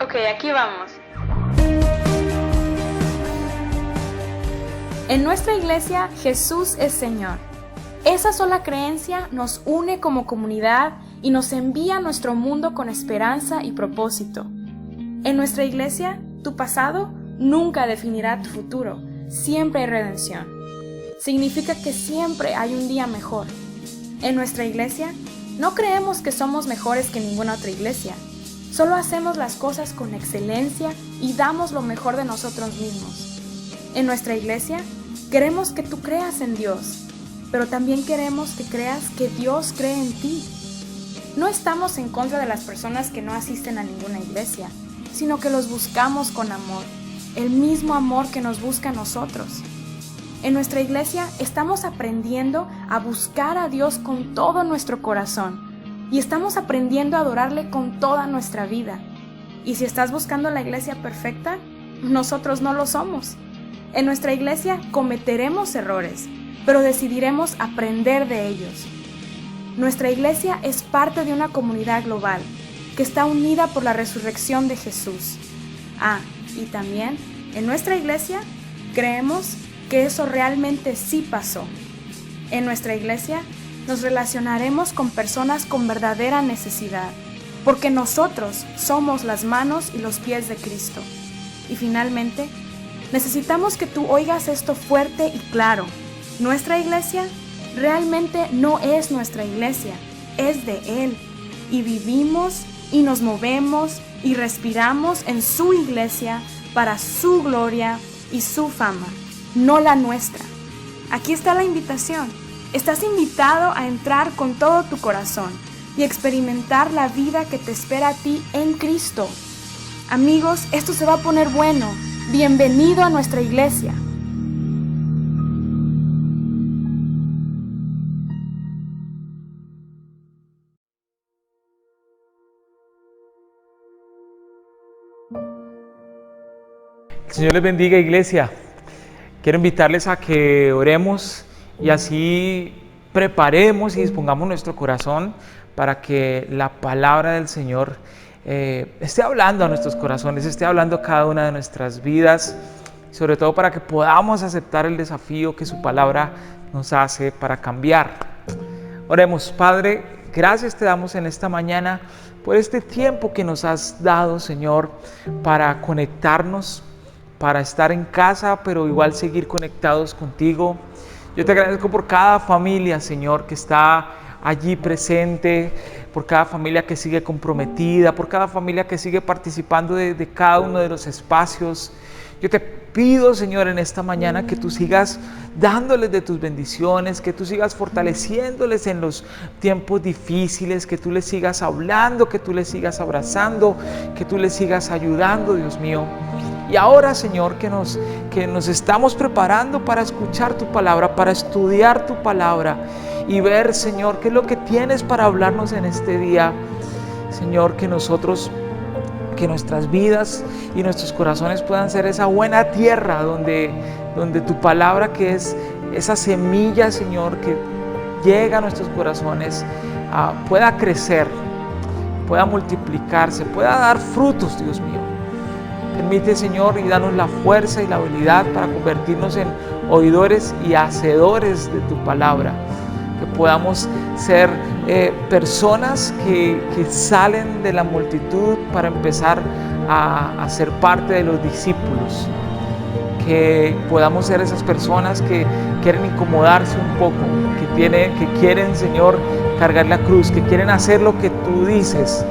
Ok, aquí vamos. En nuestra iglesia, Jesús es Señor. Esa sola creencia nos une como comunidad y nos envía a nuestro mundo con esperanza y propósito. En nuestra iglesia, tu pasado nunca definirá tu futuro. Siempre hay redención. Significa que siempre hay un día mejor. En nuestra iglesia, no creemos que somos mejores que ninguna otra iglesia. Solo hacemos las cosas con excelencia y damos lo mejor de nosotros mismos. En nuestra iglesia, queremos que tú creas en Dios, pero también queremos que creas que Dios cree en ti. No estamos en contra de las personas que no asisten a ninguna iglesia, sino que los buscamos con amor, el mismo amor que nos busca a nosotros. En nuestra iglesia estamos aprendiendo a buscar a Dios con todo nuestro corazón y estamos aprendiendo a adorarle con toda nuestra vida. Y si estás buscando la iglesia perfecta, nosotros no lo somos. En nuestra iglesia cometeremos errores, pero decidiremos aprender de ellos. Nuestra iglesia es parte de una comunidad global que está unida por la resurrección de Jesús. Y también en nuestra iglesia creemos que eso realmente sí pasó. En nuestra iglesia nos relacionaremos con personas con verdadera necesidad, porque nosotros somos las manos y los pies de Cristo. Y finalmente, necesitamos que tú oigas esto fuerte y claro. Nuestra iglesia realmente no es nuestra iglesia, es de Él. Y vivimos y nos movemos y respiramos en su iglesia para su gloria y su fama, no la nuestra. Aquí está la invitación. Estás invitado a entrar con todo tu corazón y experimentar la vida que te espera a ti en Cristo. Amigos, esto se va a poner bueno. Bienvenido a nuestra iglesia. El Señor les bendiga, iglesia. Quiero invitarles a que oremos y así preparemos y dispongamos nuestro corazón para que la palabra del Señor esté hablando a nuestros corazones, esté hablando a cada una de nuestras vidas, sobre todo para que podamos aceptar el desafío que su palabra nos hace para cambiar. Oremos. Padre, gracias te damos en esta mañana por este tiempo que nos has dado, Señor, para conectarnos, para estar en casa, pero igual seguir conectados contigo. Yo te agradezco por cada familia, Señor, que está allí presente, por cada familia que sigue comprometida, por cada familia que sigue participando de cada uno de los espacios. Yo te pido, Señor, en esta mañana que tú sigas dándoles de tus bendiciones, que tú sigas fortaleciéndoles en los tiempos difíciles, que tú les sigas hablando, que tú les sigas abrazando, que tú les sigas ayudando, Dios mío. Y ahora, Señor, que nos estamos preparando para escuchar tu palabra, para estudiar tu palabra y ver, Señor, qué es lo que tienes para hablarnos en este día. Señor, que nuestras vidas y nuestros corazones puedan ser esa buena tierra donde tu palabra, que es esa semilla, Señor, que llega a nuestros corazones, pueda crecer, pueda multiplicarse, pueda dar frutos, Dios mío. Permite, Señor, y danos la fuerza y la habilidad para convertirnos en oidores y hacedores de tu palabra. Que podamos ser personas que salen de la multitud para empezar a ser parte de los discípulos. Que podamos ser esas personas que quieren incomodarse un poco, que quieren, Señor, cargar la cruz, que quieren hacer lo que tú dices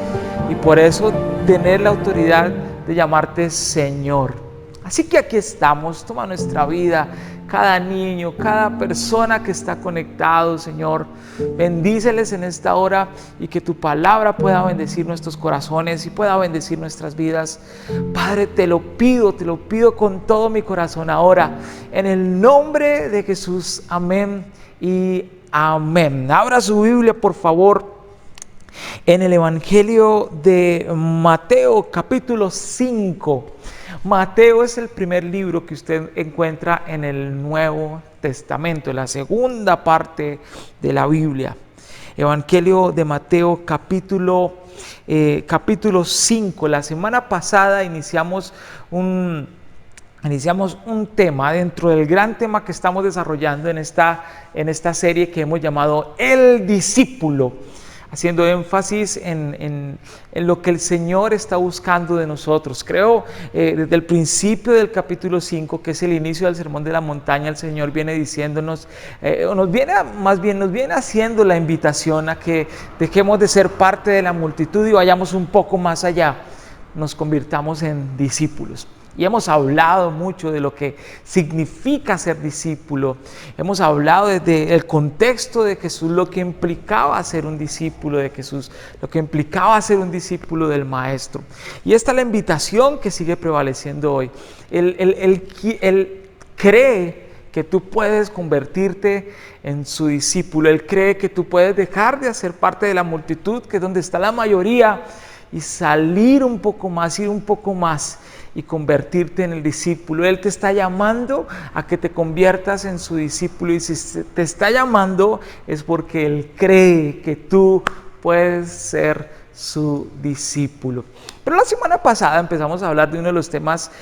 y por eso tener la autoridad de llamarte Señor. Así que aquí estamos, toma nuestra vida, cada niño, cada persona que está conectado, Señor, bendíceles en esta hora y que tu palabra pueda bendecir nuestros corazones y pueda bendecir nuestras vidas. Padre, te lo pido con todo mi corazón ahora, en el nombre de Jesús, amén y amén. Abra su Biblia, por favor, en el Evangelio de Mateo, capítulo 5. Mateo es el primer libro que usted encuentra en el Nuevo Testamento, la segunda parte de la Biblia. Evangelio de Mateo capítulo 5. La semana pasada iniciamos un tema dentro del gran tema que estamos desarrollando en esta serie que hemos llamado El Discípulo, haciendo énfasis en lo que el Señor está buscando de nosotros. Creo desde el principio del capítulo 5, que es el inicio del Sermón de la Montaña, el Señor viene diciéndonos, nos viene haciendo la invitación a que dejemos de ser parte de la multitud y vayamos un poco más allá, nos convirtamos en discípulos. Y hemos hablado mucho de lo que significa ser discípulo. Hemos hablado desde el contexto de Jesús, lo que implicaba ser un discípulo de Jesús, lo que implicaba ser un discípulo del Maestro. Y esta es la invitación que sigue prevaleciendo hoy. Él cree que tú puedes convertirte en su discípulo. Él cree que tú puedes dejar de hacer parte de la multitud, que es donde está la mayoría, y salir un poco más, ir un poco más y convertirte en el discípulo. Él te está llamando a que te conviertas en su discípulo, y si te está llamando es porque Él cree que tú puedes ser su discípulo. Pero la semana pasada empezamos a hablar de uno de los temas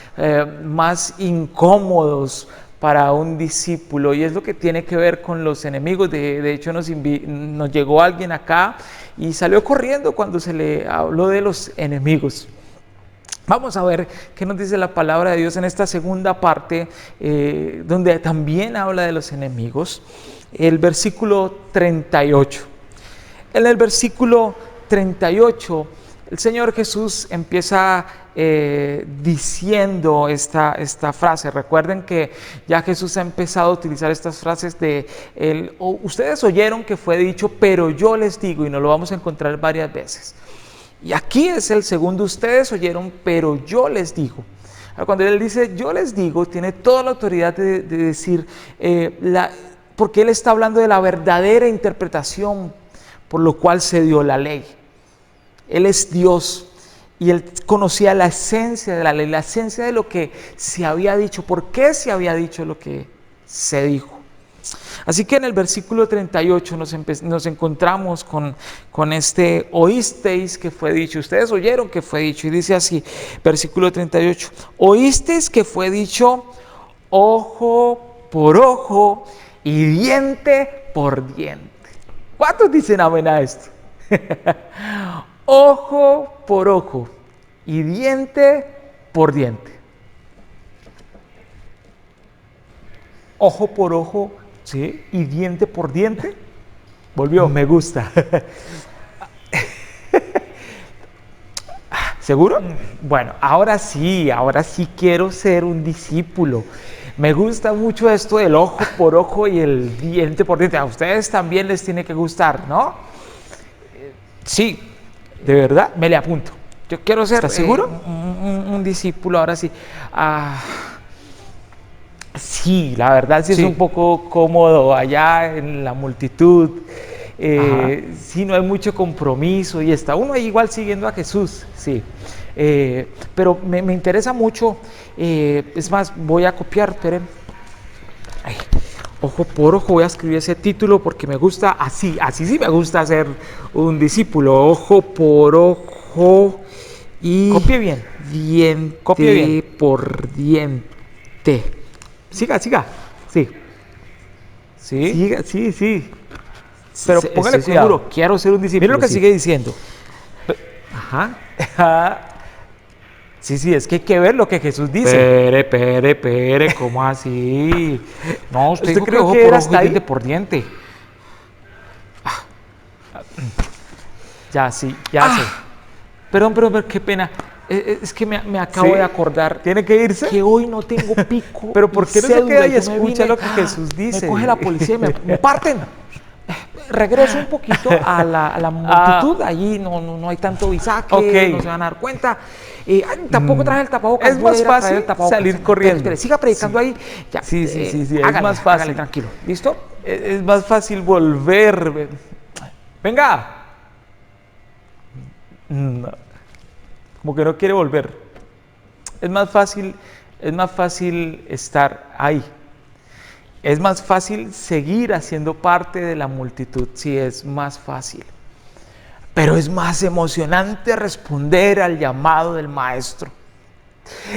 más incómodos para un discípulo, y es lo que tiene que ver con los enemigos. De hecho nos llegó alguien acá y salió corriendo cuando se le habló de los enemigos. Vamos a ver qué nos dice la palabra de Dios en esta segunda parte, donde también habla de los enemigos. El versículo 38. En el versículo 38, el Señor Jesús empieza diciendo esta frase. Recuerden que ya Jesús ha empezado a utilizar estas frases ustedes oyeron que fue dicho, pero yo les digo, y nos lo vamos a encontrar varias veces. Y aquí es el segundo: ustedes oyeron, pero yo les digo. Cuando Él dice yo les digo, tiene toda la autoridad de decir, porque Él está hablando de la verdadera interpretación por lo cual se dio la ley. Él es Dios y Él conocía la esencia de la ley, la esencia de lo que se había dicho, por qué se había dicho lo que se dijo. Así que en el versículo 38 nos encontramos con este oísteis que fue dicho. Ustedes oyeron que fue dicho, y dice así, versículo 38: oísteis que fue dicho ojo por ojo y diente por diente. ¿Cuántos dicen amén a esto? Ojo por ojo y diente por diente. Ojo por ojo, ¿sí? Y diente por diente. Volvió, me gusta. ¿Seguro? Bueno, ahora sí quiero ser un discípulo. Me gusta mucho esto del ojo por ojo y el diente por diente. A ustedes también les tiene que gustar, ¿no? Sí, de verdad, me le apunto. Yo quiero ser, ¿estás seguro? Un discípulo, ahora sí. Sí, la verdad sí es un poco cómodo allá en la multitud. Sí, no hay mucho compromiso y está uno ahí igual siguiendo a Jesús, sí. Pero me interesa mucho, es más, voy a copiar, esperen. Ojo por ojo, voy a escribir ese título porque me gusta, así sí me gusta ser un discípulo. Ojo por ojo y copie bien. Diente por diente. Siga, sí. Siga, sí. Pero póngale cuidado. Seguro, quiero ser un discípulo. Mira lo que sigue diciendo. Ajá. Sí, es que hay que ver lo que Jesús dice. Pere, ¿cómo así? No, usted dijo que ojo por ojo y diente por diente. Ya sé. Perdón, qué pena. Es que me acabo de acordar. ¿Tiene que irse? Que hoy no tengo pico. Pero ¿por qué no se queda y escucha lo que Jesús dice? Me coge la policía y me parten. Regreso un poquito a la multitud. Allí no hay tanto visaje, no se van a dar cuenta. Tampoco traje el tapabocas. Es más fácil salir corriendo. Espere, siga predicando ahí. Ya, sí. Es más fácil. Hágale, tranquilo. ¿Listo? Es más fácil volver. Venga. No. Como que no quiere volver. Es más fácil estar ahí. Es más fácil seguir haciendo parte de la multitud, sí, es más fácil. Pero es más emocionante responder al llamado del Maestro.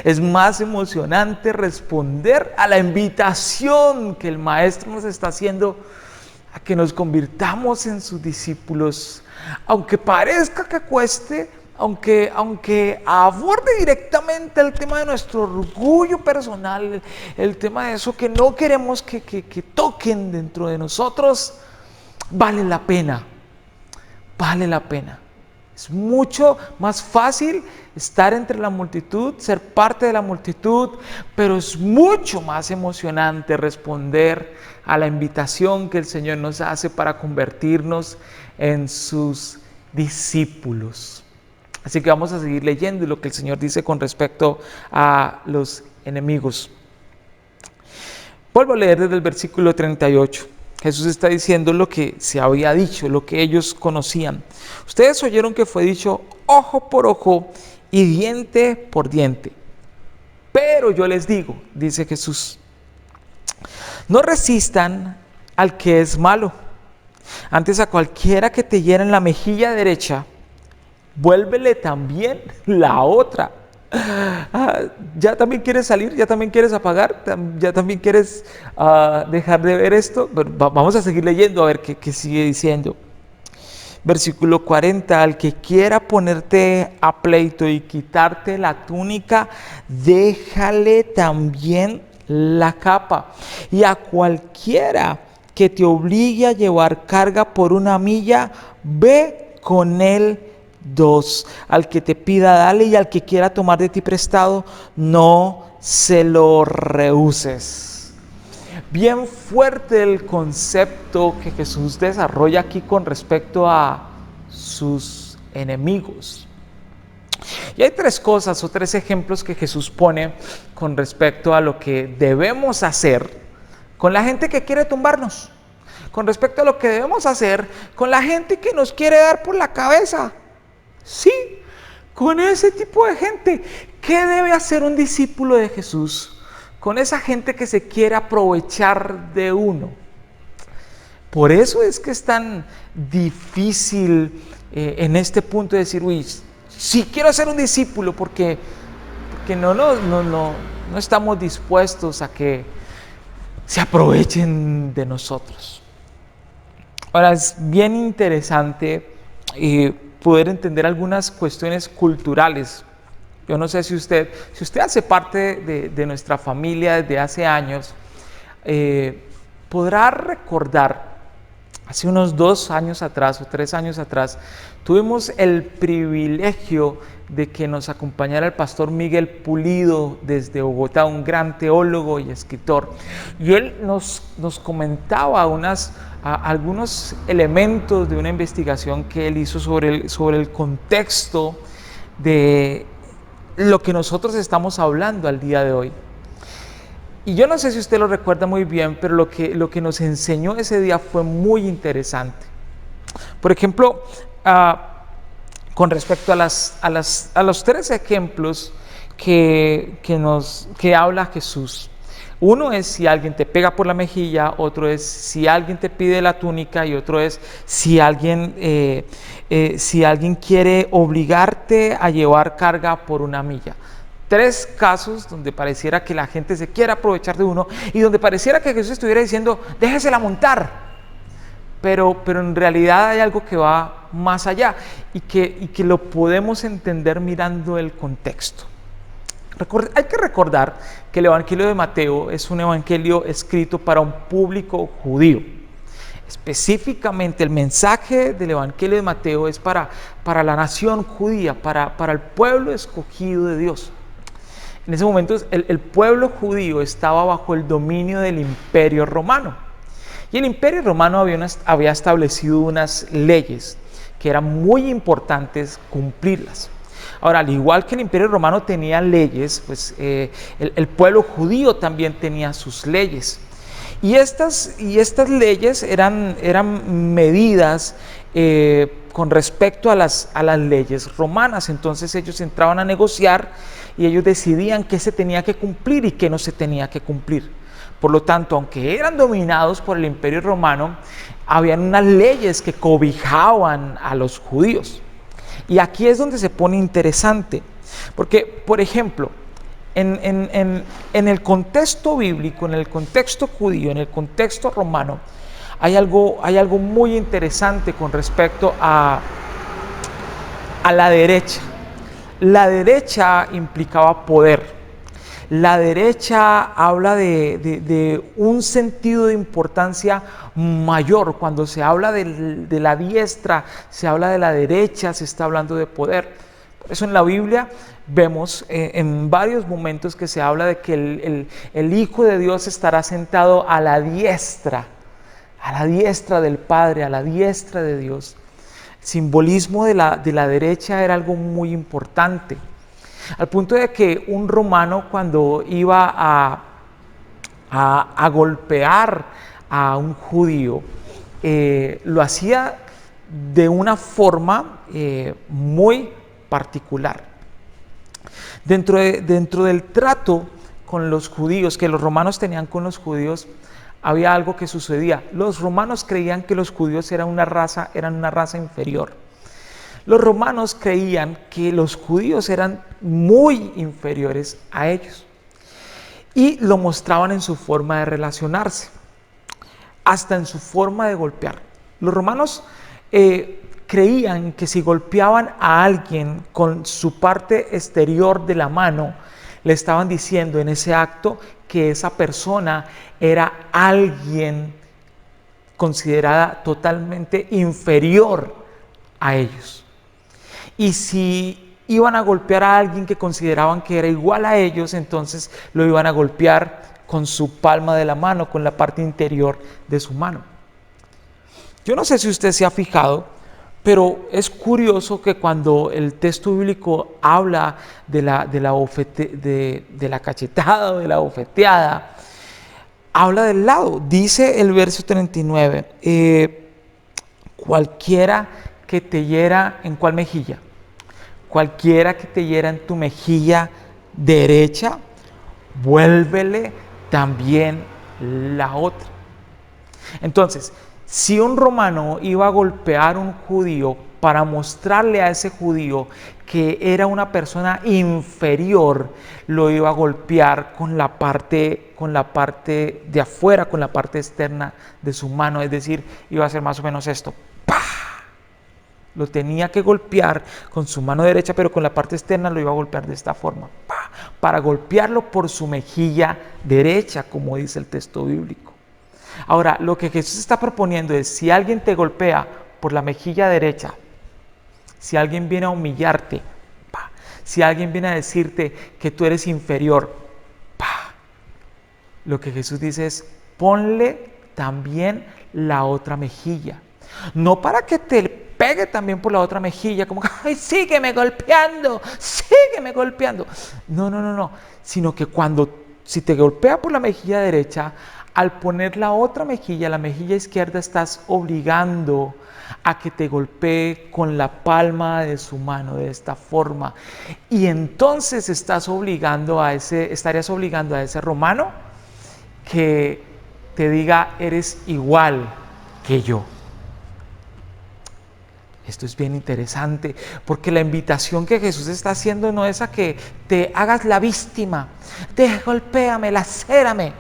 Es más emocionante responder a la invitación que el Maestro nos está haciendo a que nos convirtamos en sus discípulos. Aunque parezca que cueste, aunque aborde directamente el tema de nuestro orgullo personal, el tema de eso que no queremos que toquen dentro de nosotros, vale la pena. Vale la pena. Es mucho más fácil estar entre la multitud, ser parte de la multitud, pero es mucho más emocionante responder a la invitación que el Señor nos hace para convertirnos en sus discípulos. Así que vamos a seguir leyendo lo que el Señor dice con respecto a los enemigos. Vuelvo a leer desde el versículo 38. Jesús está diciendo lo que se había dicho, lo que ellos conocían. Ustedes oyeron que fue dicho ojo por ojo y diente por diente. Pero yo les digo, dice Jesús, no resistan al que es malo. Antes a cualquiera que te hiera en la mejilla derecha, vuélvele también la otra. ¿Ya también quieres salir? ¿Ya también quieres apagar? ¿Ya también quieres dejar de ver esto? Vamos a seguir leyendo a ver qué sigue diciendo. Versículo 40, al que quiera ponerte a pleito y quitarte la túnica, déjale también la capa. Y a cualquiera que te obligue a llevar carga por 1 milla, ve con él 2. Al que te pida, dale, y al que quiera tomar de ti prestado, no se lo rehuses. Bien fuerte el concepto que Jesús desarrolla aquí con respecto a sus enemigos. Y hay 3 cosas o 3 ejemplos que Jesús pone con respecto a lo que debemos hacer con la gente que quiere tumbarnos, con respecto a lo que debemos hacer con la gente que nos quiere dar por la cabeza. Sí, con ese tipo de gente. ¿Qué debe hacer un discípulo de Jesús con esa gente que se quiere aprovechar de uno? Por eso es que es tan difícil en este punto de decir, uy, sí quiero ser un discípulo, porque no estamos dispuestos a que se aprovechen de nosotros. Ahora, es bien interesante poder entender algunas cuestiones culturales. Yo no sé si usted hace parte de nuestra familia desde hace años, podrá recordar, hace unos 2 años atrás o 3 años atrás, tuvimos el privilegio de que nos acompañara el pastor Miguel Pulido desde Bogotá, un gran teólogo y escritor. Y él nos comentaba algunos elementos de una investigación que él hizo sobre el contexto de lo que nosotros estamos hablando al día de hoy. Y yo no sé si usted lo recuerda muy bien, pero lo que nos enseñó ese día fue muy interesante. Por ejemplo, con respecto a los 3 ejemplos que habla Jesús. Uno es si alguien te pega por la mejilla, otro es si alguien te pide la túnica, y otro es si alguien quiere obligarte a llevar carga por 1 milla. 3 casos donde pareciera que la gente se quiere aprovechar de uno y donde pareciera que Jesús estuviera diciendo, déjesela montar. Pero en realidad hay algo que va más allá y que lo podemos entender mirando el contexto. Hay que recordar que el Evangelio de Mateo es un evangelio escrito para un público judío. Específicamente el mensaje del Evangelio de Mateo es para la nación judía, para el pueblo escogido de Dios. En ese momento el pueblo judío estaba bajo el dominio del Imperio Romano. Y el Imperio Romano había establecido unas leyes que eran muy importantes cumplirlas. Ahora, al igual que el Imperio Romano tenía leyes, pues el pueblo judío también tenía sus leyes. Y estas leyes eran medidas con respecto a las leyes romanas. Entonces ellos entraban a negociar y ellos decidían qué se tenía que cumplir y qué no se tenía que cumplir. Por lo tanto, aunque eran dominados por el Imperio Romano, habían unas leyes que cobijaban a los judíos. Y aquí es donde se pone interesante, porque, por ejemplo, en el contexto bíblico, en el contexto judío, en el contexto romano, hay algo muy interesante con respecto a la derecha. La derecha implicaba poder. La derecha habla de un sentido de importancia mayor. Cuando se habla de la diestra, se habla de la derecha, se está hablando de poder. Por eso en la Biblia vemos en varios momentos que se habla de que el Hijo de Dios estará sentado a la diestra del Padre, a la diestra de Dios. El simbolismo de la derecha era algo muy importante. Al punto de que un romano, cuando iba a golpear a un judío, lo hacía de una forma muy particular. Dentro del trato con los judíos, que los romanos tenían con los judíos, había algo que sucedía. Los romanos creían que los judíos eran una raza inferior. Los romanos creían que los judíos eran muy inferiores a ellos y lo mostraban en su forma de relacionarse, hasta en su forma de golpear. Los romanos creían que si golpeaban a alguien con su parte exterior de la mano, le estaban diciendo en ese acto que esa persona era alguien considerada totalmente inferior a ellos. Y si iban a golpear a alguien que consideraban que era igual a ellos, entonces lo iban a golpear con su palma de la mano, con la parte interior de su mano. Yo no sé si usted se ha fijado, pero es curioso que cuando el texto bíblico habla de la cachetada o de la bofeteada, habla del lado. Dice el verso 39, cualquiera que te hiera, ¿en cuál mejilla? Cualquiera que te hiera en tu mejilla derecha, vuélvele también la otra. Entonces, si un romano iba a golpear a un judío para mostrarle a ese judío que era una persona inferior, lo iba a golpear con la parte de afuera, con la parte externa de su mano, es decir, iba a hacer más o menos esto. Lo tenía que golpear con su mano derecha, pero con la parte externa lo iba a golpear de esta forma, para golpearlo por su mejilla derecha, como dice el texto bíblico. Ahora, lo que Jesús está proponiendo es, si alguien te golpea por la mejilla derecha, si alguien viene a humillarte, si alguien viene a decirte que tú eres inferior, lo que Jesús dice es, ponle también la otra mejilla. No para que te pegue también por la otra mejilla, como que, ¡ay, sígueme golpeando! No. Sino que si te golpea por la mejilla derecha, al poner la otra mejilla, la mejilla izquierda, estás obligando a que te golpee con la palma de su mano, de esta forma. Y entonces estarías obligando a ese romano que te diga, eres igual que yo. Esto es bien interesante, porque la invitación que Jesús está haciendo no es a que te hagas la víctima, golpéame, lacérame.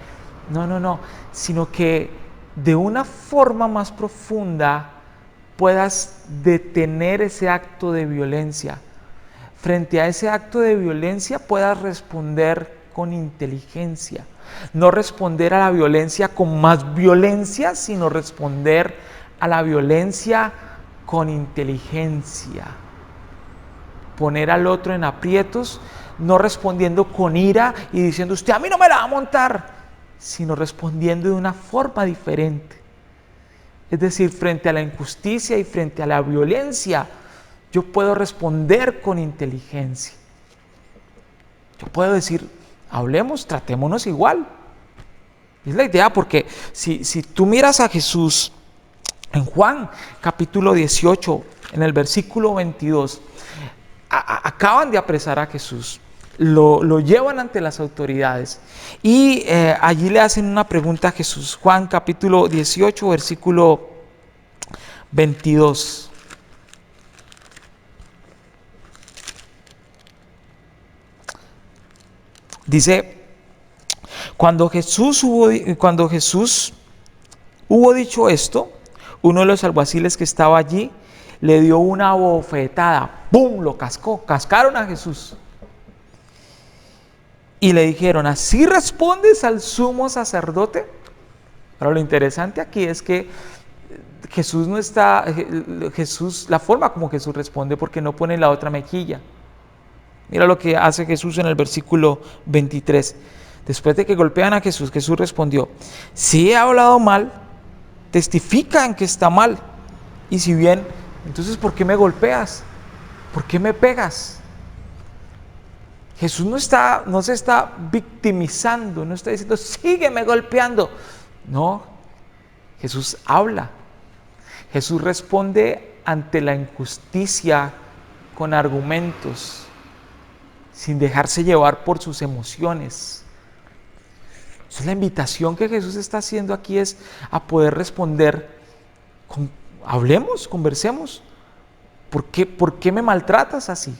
No, sino que de una forma más profunda puedas detener ese acto de violencia. Frente a ese acto de violencia puedas responder con inteligencia. No responder a la violencia con más violencia, sino responder a la violencia con inteligencia. Poner al otro en aprietos, no respondiendo con ira y diciendo, usted a mí no me la va a montar, sino respondiendo de una forma diferente. Es decir, frente a la injusticia y frente a la violencia, yo puedo responder con inteligencia. Yo puedo decir, hablemos, tratémonos igual. Es la idea, porque si tú miras a Jesús en Juan capítulo 18, en el versículo 22, acaban de apresar a Jesús. lo llevan ante las autoridades y allí le hacen una pregunta a Jesús. Juan capítulo 18, versículo 22. Dice, cuando Jesús hubo dicho esto, uno de los alguaciles que estaba allí le dio una bofetada, ¡pum!, lo cascaron a Jesús. Y le dijeron, ¿así respondes al sumo sacerdote? Pero lo interesante aquí es que la forma como Jesús responde, porque no pone la otra mejilla. Mira lo que hace Jesús en el versículo 23. Después de que golpean a Jesús, Jesús respondió, si he hablado mal, testifica en que está mal. Y si bien, entonces ¿por qué me golpeas? ¿Por qué me pegas? Jesús no se está victimizando, no está diciendo, sígueme golpeando. No, Jesús habla. Jesús responde ante la injusticia con argumentos, sin dejarse llevar por sus emociones. Entonces, la invitación que Jesús está haciendo aquí es a poder responder, hablemos, conversemos. ¿Por qué me maltratas así?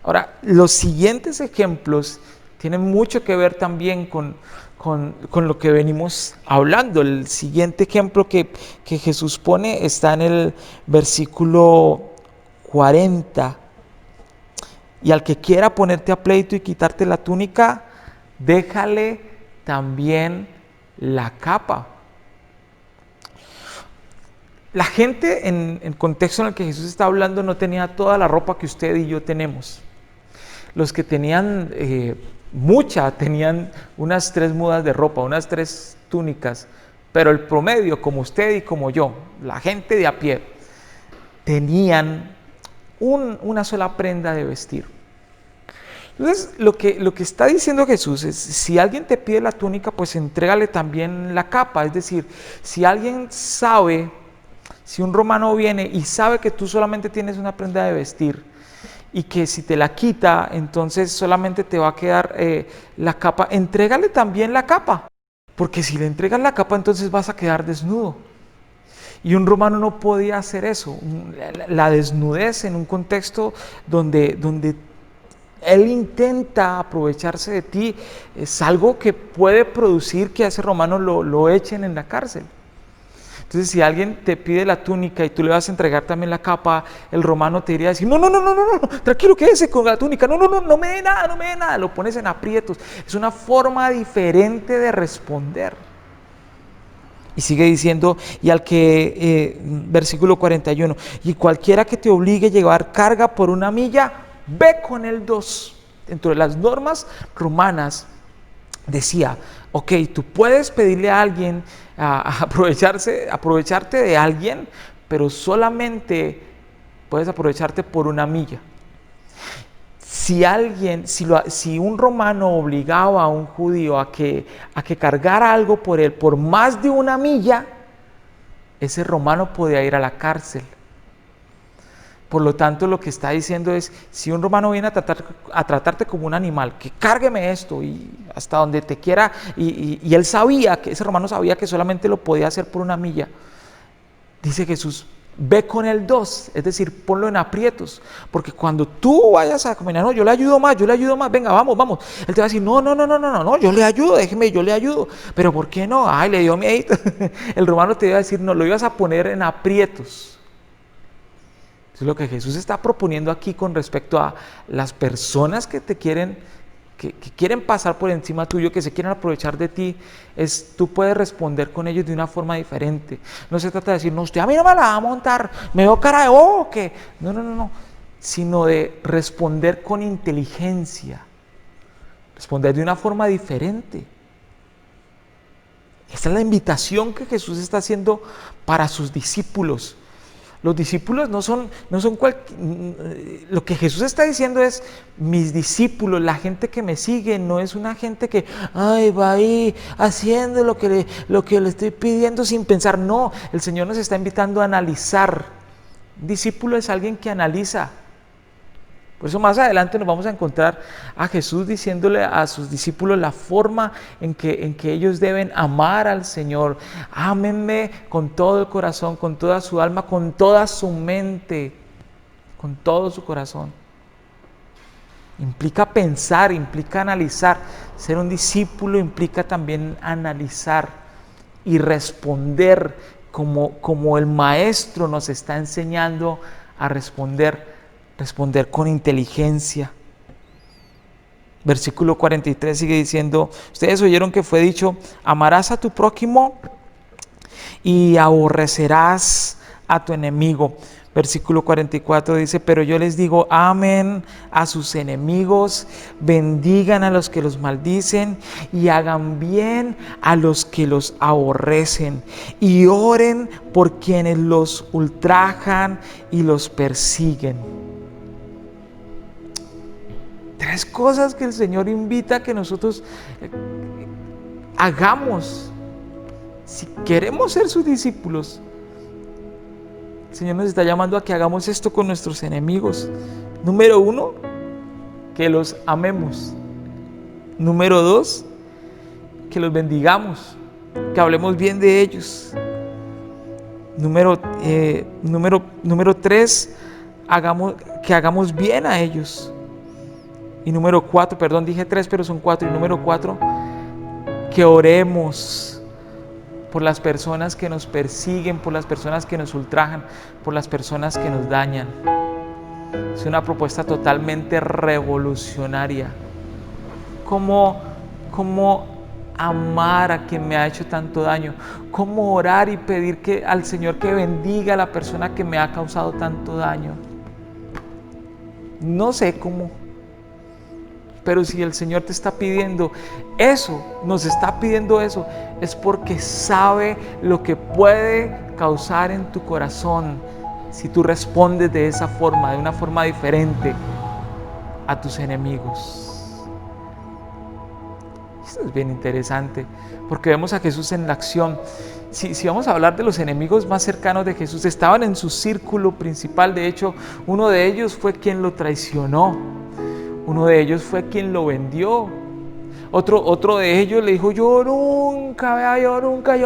Ahora, los siguientes ejemplos tienen mucho que ver también con lo que venimos hablando. El siguiente ejemplo que Jesús pone está en el versículo 40. Y al que quiera ponerte a pleito y quitarte la túnica, déjale también la capa. La gente en el contexto en el que Jesús está hablando no tenía toda la ropa que usted y yo tenemos. Los que tenían mucha, tenían unas 3 mudas de ropa, unas 3 túnicas, pero el promedio, como usted y como yo, la gente de a pie, tenían una sola prenda de vestir. Entonces, lo que está diciendo Jesús es, si alguien te pide la túnica, pues entrégale también la capa. Es decir, si un romano viene y sabe que tú solamente tienes una prenda de vestir y que si te la quita, entonces solamente te va a quedar la capa, entrégale también la capa. Porque si le entregas la capa, entonces vas a quedar desnudo. Y un romano no podía hacer eso. La desnudez en un contexto donde él intenta aprovecharse de ti es algo que puede producir que a ese romano lo echen en la cárcel. Entonces, si alguien te pide la túnica y tú le vas a entregar también la capa, el romano te diría decir, no, tranquilo, quédese con la túnica, no me dé nada, lo pones en aprietos. Es una forma diferente de responder. Y sigue diciendo, y al que, versículo 41, y cualquiera que te obligue a llevar carga por 1 milla, ve con el 2. Dentro de las normas romanas decía, ok, tú puedes pedirle a alguien, aprovecharte de alguien, pero solamente puedes aprovecharte por 1 milla. Si un romano obligaba a un judío a que cargara algo por él por más de 1 milla, ese romano podía ir a la cárcel. Por lo tanto, lo que está diciendo es, si un romano viene a tratarte como un animal, que cárgueme esto y hasta donde te quiera, y ese romano sabía que solamente lo podía hacer por 1 milla, dice Jesús, ve con el 2, es decir, ponlo en aprietos, porque cuando tú vayas a caminar, no, yo le ayudo más, venga, vamos, él te va a decir, no, yo le ayudo, déjeme, yo le ayudo, pero ¿por qué no? Ay, le dio miedo. El romano te iba a decir, no, lo ibas a poner en aprietos. Eso es lo que Jesús está proponiendo aquí con respecto a las personas que te quieren pasar por encima tuyo, que se quieren aprovechar de ti, tú puedes responder con ellos de una forma diferente. No se trata de decir, no, usted a mí no me la va a montar, me veo cara de bobo, ¿o qué? No, sino de responder con inteligencia, responder de una forma diferente. Esta es la invitación que Jesús está haciendo para sus discípulos. Los discípulos no son lo que Jesús está diciendo es, mis discípulos, la gente que me sigue, no es una gente que va ahí haciendo lo que le estoy pidiendo sin pensar. No, el Señor nos está invitando a analizar. Un discípulo es alguien que analiza. Por eso más adelante nos vamos a encontrar a Jesús diciéndole a sus discípulos la forma en que ellos deben amar al Señor. Ámenme con todo el corazón, con toda su alma, con toda su mente, con todo su corazón. Implica pensar, implica analizar. Ser un discípulo implica también analizar y responder como el Maestro nos está enseñando a responder con inteligencia. Versículo 43 sigue diciendo, ustedes oyeron que fue dicho, amarás a tu prójimo y aborrecerás a tu enemigo. Versículo 44 dice, pero yo les digo, amen a sus enemigos, bendigan a los que los maldicen y hagan bien a los que los aborrecen y oren por quienes los ultrajan y los persiguen. 3 cosas que el Señor invita a que nosotros hagamos si queremos ser sus discípulos. El Señor nos está llamando a que hagamos esto con nuestros enemigos. Número 1, que los amemos. Número 2, que los bendigamos, que hablemos bien de ellos. Número 3, que hagamos bien a ellos. Y número 4, perdón, dije 3, pero son 4. Y número 4, que oremos por las personas que nos persiguen, por las personas que nos ultrajan, por las personas que nos dañan. Es una propuesta totalmente revolucionaria. ¿Cómo amar a quien me ha hecho tanto daño? ¿Cómo orar y pedir al Señor que bendiga a la persona que me ha causado tanto daño? No sé cómo. Pero si el Señor te está pidiendo eso, nos está pidiendo eso, es porque sabe lo que puede causar en tu corazón si tú respondes de esa forma, de una forma diferente a tus enemigos. Esto es bien interesante, porque vemos a Jesús en la acción. Si vamos a hablar de los enemigos más cercanos de Jesús, estaban en su círculo principal. De hecho, uno de ellos fue quien lo traicionó. Uno de ellos fue quien lo vendió. Otro de ellos le dijo, yo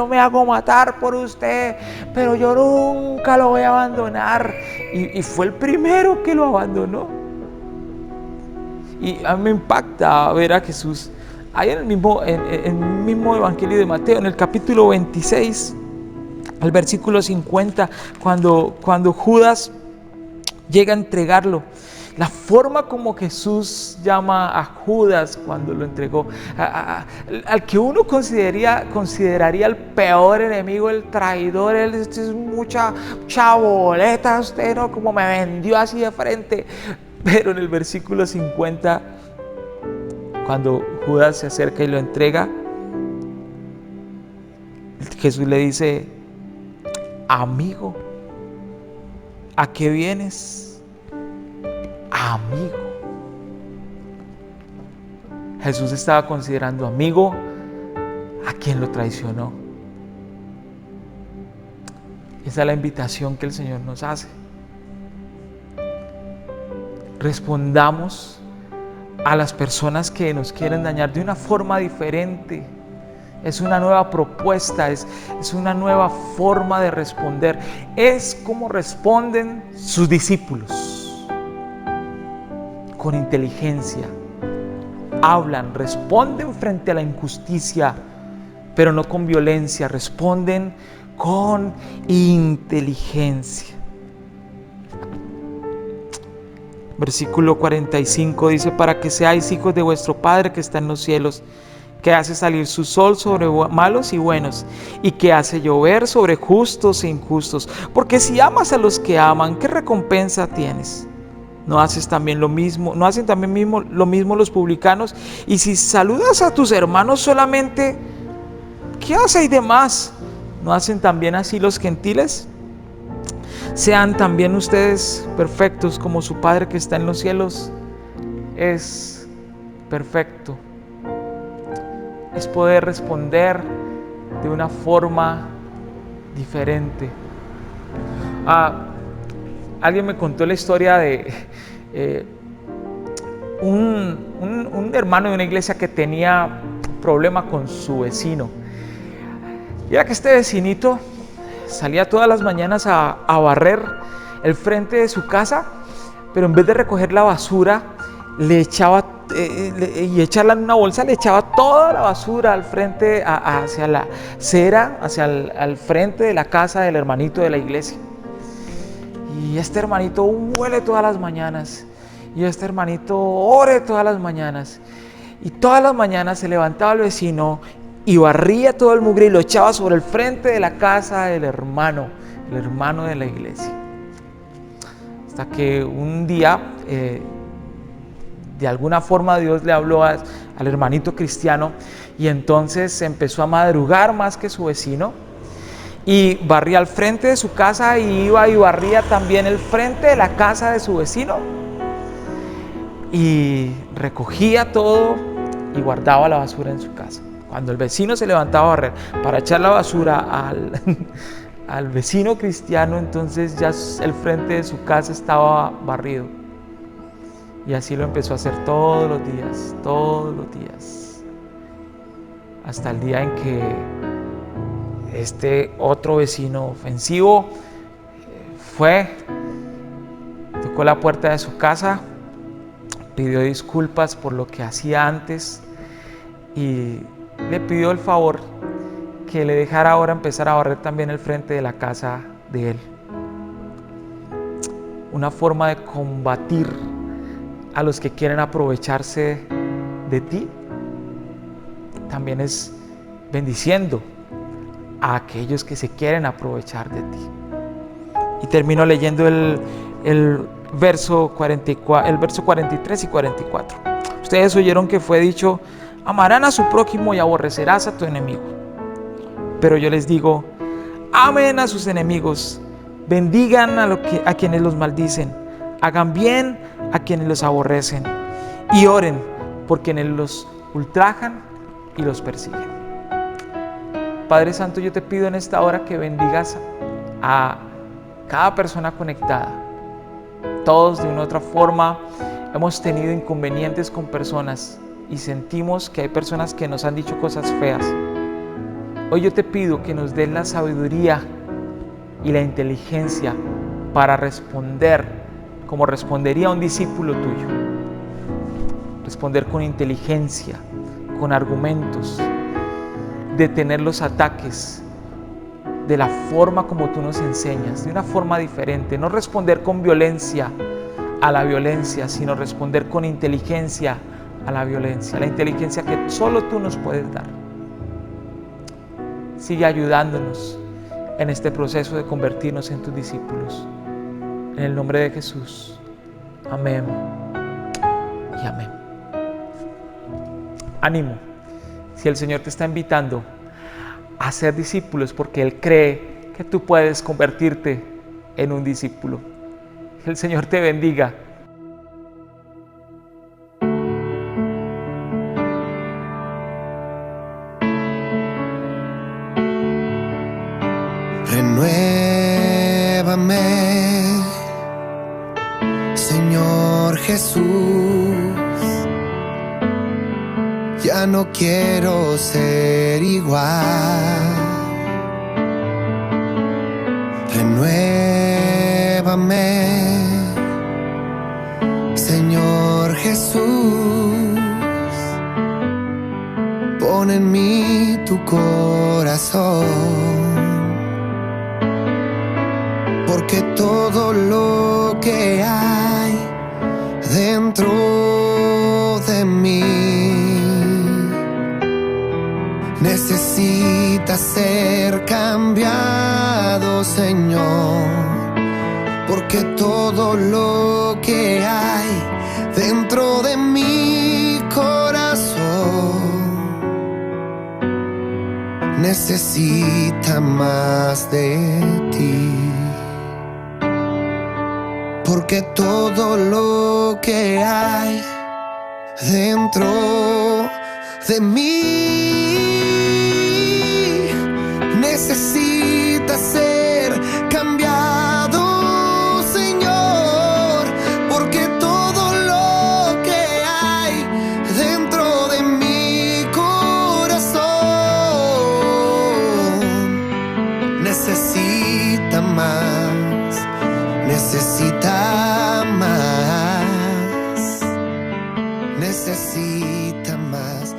me hago matar por usted, pero yo nunca lo voy a abandonar. Y fue el primero que lo abandonó. Y a mí me impacta ver a Jesús. Ahí en el mismo Evangelio de Mateo, en el capítulo 26, al versículo 50, cuando Judas llega a entregarlo. La forma como Jesús llama a Judas cuando lo entregó, al que uno consideraría el peor enemigo, el traidor, es mucha boleta, usted no, como me vendió así de frente. Pero en el versículo 50, cuando Judas se acerca y lo entrega, Jesús le dice, amigo, ¿a qué vienes? Amigo. Jesús estaba considerando amigo a quien lo traicionó. Esa es la invitación que el Señor nos hace. Respondamos a las personas que nos quieren dañar de una forma diferente. Es una nueva propuesta, es una nueva forma de responder. Es como responden sus discípulos. Con inteligencia, hablan, responden frente a la injusticia, pero no con violencia, responden con inteligencia. Versículo 45 dice, para que seáis hijos de vuestro Padre que está en los cielos, que hace salir su sol sobre malos y buenos, y que hace llover sobre justos e injustos. Porque si amas a los que aman, ¿qué recompensa tienes? ¿No hacen también lo mismo los publicanos? Y si saludas a tus hermanos solamente, ¿qué hacéis de más? ¿No hacen también así los gentiles? Sean también ustedes perfectos como su Padre que está en los cielos es perfecto. Es poder responder de una forma diferente. Alguien me contó la historia de un hermano de una iglesia que tenía problema con su vecino. Y era que este vecinito salía todas las mañanas a barrer el frente de su casa, pero en vez de recoger la basura, le echaba y echarla en una bolsa, le echaba toda la basura al frente, hacia la acera, al frente de la casa del hermanito de la iglesia. Y este hermanito huele todas las mañanas, y este hermanito ore todas las mañanas, y todas las mañanas se levantaba el vecino y barría todo el mugre y lo echaba sobre el frente de la casa del hermano de la iglesia. Hasta que un día, de alguna forma Dios le habló al hermanito cristiano, y entonces empezó a madrugar más que su vecino, y barría al frente de su casa, y iba y barría también el frente de la casa de su vecino, y recogía todo y guardaba la basura en su casa. Cuando el vecino se levantaba a barrer para echar la basura al vecino cristiano, entonces ya el frente de su casa estaba barrido. Y así lo empezó a hacer todos los días, hasta el día en que este otro vecino ofensivo tocó la puerta de su casa, pidió disculpas por lo que hacía antes y le pidió el favor que le dejara ahora empezar a barrer también el frente de la casa de él. Una forma de combatir a los que quieren aprovecharse de ti también es bendiciendo a aquellos que se quieren aprovechar de ti. Y termino leyendo el verso 43 y 44. Ustedes oyeron que fue dicho: amarán a su prójimo y aborrecerás a tu enemigo. Pero yo les digo: amen a sus enemigos, bendigan a quienes los maldicen, hagan bien a quienes los aborrecen y oren por quienes los ultrajan y los persiguen. Padre Santo, yo te pido en esta hora que bendigas a cada persona conectada. Todos de una u otra forma hemos tenido inconvenientes con personas y sentimos que hay personas que nos han dicho cosas feas. Hoy yo te pido que nos des la sabiduría y la inteligencia para responder como respondería un discípulo tuyo. Responder con inteligencia, con argumentos, detener los ataques de la forma como tú nos enseñas, de una forma diferente. No responder con violencia a la violencia, sino responder con inteligencia a la violencia, la inteligencia que solo tú nos puedes dar. Sigue ayudándonos en este proceso de convertirnos en tus discípulos. En el nombre de Jesús. Amén y amén. Ánimo. Si el Señor te está invitando a ser discípulos porque Él cree que tú puedes convertirte en un discípulo. Que el Señor te bendiga. Renuévame, Señor Jesús. Ya no quiero ser igual. Renuévame, Señor Jesús. Pon en mí tu corazón, porque todo lo que hay dentro de mí necesita ser cambiado, Señor, porque todo lo que hay dentro de mi corazón necesita más de ti. Porque todo lo que hay dentro de mí necesita ser cambiado, Señor. Porque todo lo que necesita más